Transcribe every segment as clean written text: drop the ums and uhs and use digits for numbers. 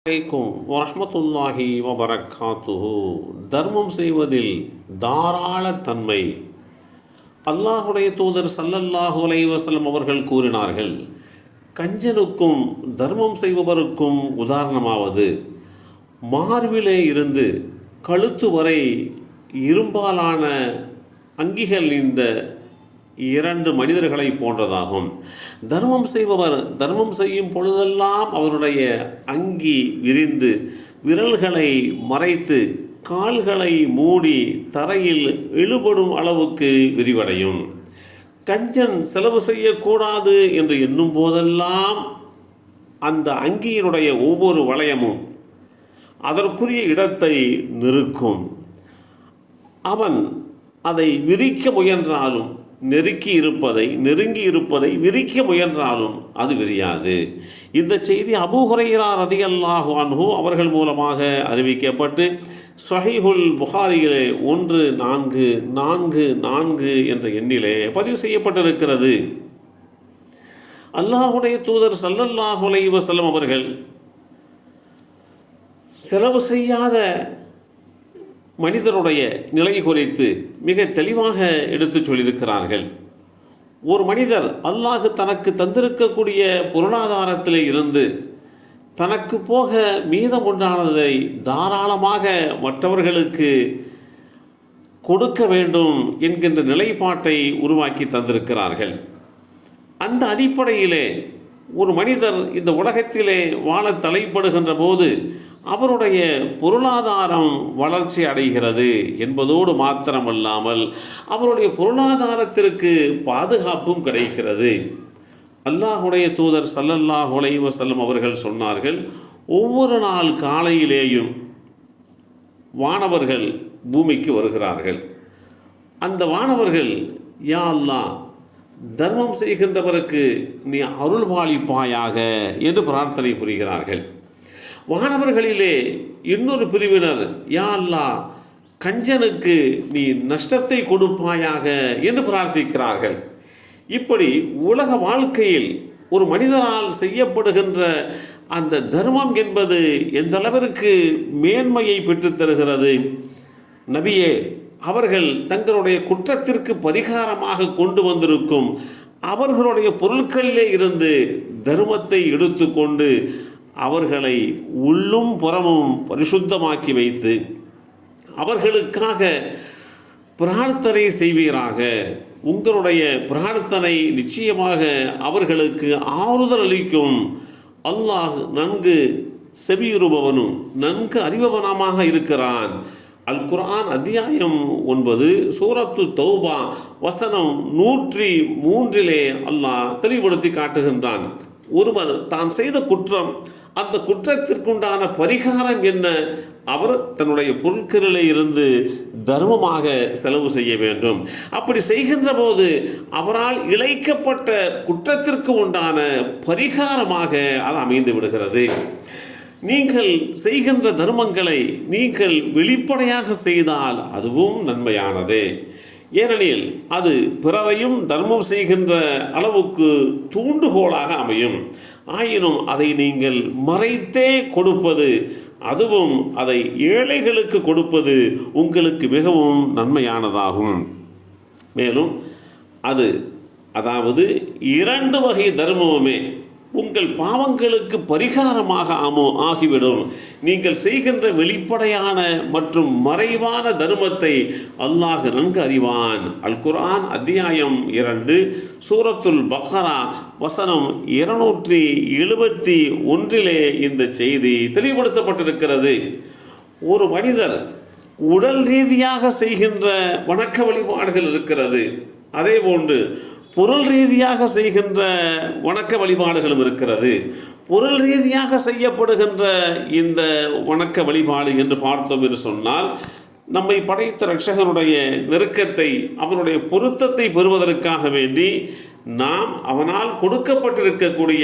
அலைக்கும் வரஹ்மத்துல்லாஹி வபரக்காத்துஹு. தர்மம் செய்வதில் தாராள தன்மை. அல்லாஹுடைய தூதர் ஸல்லல்லாஹு அலைஹி வஸல்லம் அவர்கள் கூறினார்கள், கஞ்சனுக்கும் தர்மம் செய்பவருக்கும் உதாரணமாவது மார்பிலே இருந்து கழுத்து வரை இரும்பாலான அங்கிகள் இந்த இரண்டு மனிதர்களை போன்றதாகும். தர்மம் செய்பவர் தர்மம் செய்யும் பொழுதெல்லாம் அவருடைய அங்கி விரிந்து விரல்களை மறைத்து கால்களை மூடி தரையில் இழுபடும் அளவுக்கு விரிவடையும். கஞ்சன் செலவு செய்யக்கூடாது என்று எண்ணும் போதெல்லாம் அந்த அங்கியினுடைய ஒவ்வொரு வளையமும் அதற்குரிய இடத்தை நிறுக்கும். அவன் அதை விரிக்க முயன்றாலும் நெருங்கி இருப்பதை விரிக்க முயன்றாலும் அது விரியாது. இந்த செய்தி அபூ ஹுரைரா ரலியல்லாஹு அன்ஹு அவர்கள் மூலமாக அறிவிக்கப்பட்டு ஸஹீஹுல் புகாரியிலே 1444 என்ற எண்ணிலே பதிவு செய்யப்பட்டிருக்கிறது. அல்லாஹுடைய தூதர் ஸல்லல்லாஹு அலைஹி வஸல்லம் அவர்கள் செலவு செய்யாத மனிதனுடைய நிலை குறித்து மிக தெளிவாக எடுத்து சொல்லியிருக்கிறார்கள். ஒரு மனிதர் அல்லாஹ் தனக்கு தந்திருக்கக்கூடிய பொருளாதாரத்தில் இருந்து தனக்கு போக மீதம் உண்டானதை தாராளமாக மற்றவர்களுக்கு கொடுக்க வேண்டும் என்கின்ற நிலைப்பாட்டை உருவாக்கி தந்திருக்கிறார்கள். அந்த அடிப்படையிலே ஒரு மனிதர் இந்த உலகத்திலே வாழ தலைப்படுகின்ற போது அவருடைய பொருளாதாரம் வளர்ச்சி அடைகிறது என்பதோடு மாத்திரமல்லாமல் அவருடைய பொருளாதாரத்திற்கு பாதுகாப்பும் கிடைக்கிறது. அல்லாஹுடைய தூதர் ஸல்லல்லாஹு அலைஹி வஸல்லம் அவர்கள் சொன்னார்கள், ஒவ்வொரு நாள் காலையிலேயும் வானவர்கள் பூமிக்கு வருகிறார்கள். அந்த வானவர்கள், யா அல்லாஹ், தர்மம் செய்கின்றவருக்கு நீ அருள்பாலிப்பாயாக என்று பிரார்த்தனை புரிகிறார்கள். வானவர்களிலே இன்னொரு பிரிவினர், யா அல்லாஹ், கஞ்சனுக்கு நீ நஷ்டத்தை கொடுப்பாயாக என்று பிரார்த்திக்கிறார்கள். இப்படி உலக வாழ்க்கையில் ஒரு மனிதனால் செய்யப்படுகின்ற அந்த தர்மம் என்பது எந்த அளவிற்கு மேன்மையை பெற்றுத்தருகிறது. நபியே அவர்கள் தங்களுடைய குற்றத்திற்கு பரிகாரமாக கொண்டு வந்திருக்கும் அவர்களுடைய பொருட்களிலே இருந்து தர்மத்தை எடுத்துக்கொண்டு அவர்களை உள்ளும் புறமும் பரிசுத்தமாக்கி வைத்து அவர்களுக்காக பிரார்த்தனை செய்வீராக. உங்களுடைய பிரார்த்தனை நிச்சயமாக அவர்களுக்கு ஆறுதல் அளிக்கும். அல்லாஹ் நன்கு செவியுறுபவனும் நன்கு அறிபவனமாக இருக்கிறான். அல் குர்ஆன் அத்தியாயம் 9 சூரத்து தௌபா வசனம் 103 அல்லாஹ் தெளிவுபடுத்தி காட்டுகின்றான். ஒருவர் தான் செய்த குற்றம், அந்த குற்றத்திற்குண்டான பரிகாரம் என்ன? அவர் தன்னுடைய பொருட்களிலே இருந்து தர்மமாக செலவு செய்ய வேண்டும். அப்படி செய்கின்ற போது அவரால் இழைக்கப்பட்ட குற்றத்திற்கு உண்டான பரிகாரமாக அது அமைந்து விடுகிறது. நீங்கள் செய்கின்ற தர்மங்களை நீங்கள் வெளிப்படையாக செய்தால் அதுவும் நன்மையானது. ஏனெனில் அது பிறரையும் தர்மம் செய்கின்ற அளவுக்கு தூண்டுகோலாக அமையும். ஆயினும் அதை நீங்கள் மறைத்தே கொடுப்பது, அதுவும் அதை ஏழைகளுக்கு கொடுப்பது உங்களுக்கு மிகவும் நன்மையானதாகும். மேலும் அதாவது 2 வகை தர்மமுமே உங்கள் பாவங்களுக்கு பரிகாரமாக ஆகிவிடும். நீங்கள் செய்கின்ற வெளிப்படையான மற்றும் மறைவான தர்மத்தை அல்லாஹ் நன்கு அறிவான். அல் குர்ஆன் அத்தியாயம் 2 சூரத்துல் பக்ரா வசனம் 271 இந்த செய்தி தெளிவுபடுத்தப்பட்டிருக்கிறது. ஒரு மனிதர் உடல் ரீதியாக செய்கின்ற வணக்க வழிபாடுகள் இருக்கிறது. அதே போன்று பொருள் ரீதியாக செய்கின்ற வணக்க வழிபாடுகளும் இருக்கிறது. பொருள் ரீதியாக செய்யப்படுகின்ற இந்த வணக்க வழிபாடு என்று பார்த்தோம் என்று சொன்னால், நம்மை படைத்த இரட்சகனுடைய நெருக்கத்தை, அவனுடைய பொருத்தத்தை பெறுவதற்காக வேண்டி நாம் அவனால் கொடுக்கப்பட்டிருக்கக்கூடிய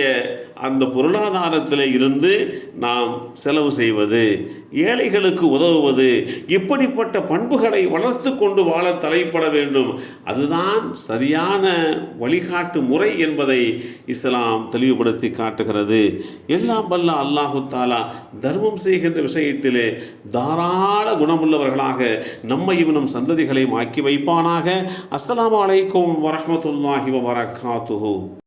அந்த பொருளாதாரத்தில் இருந்து நாம் செலவு செய்வது, ஏழைகளுக்கு உதவுவது, இப்படிப்பட்ட பண்புகளை வளர்த்து கொண்டு வாழ தலைப்பட வேண்டும். அதுதான் சரியான வழிகாட்டு முறை என்பதை இஸ்லாம் தெளிவுபடுத்தி காட்டுகிறது. எல்லாம் வல்ல அல்லாஹு தாலா தர்மம் செய்கின்ற விஷயத்திலே தாராள குணமுள்ளவர்களாக நம்மையும் நம் சந்ததிகளையும் ஆக்கி வைப்பானாக. அஸ்ஸலாமு அலைக்கும் வரஹ்மத்துல்லாஹி வபரகாத்துஹு.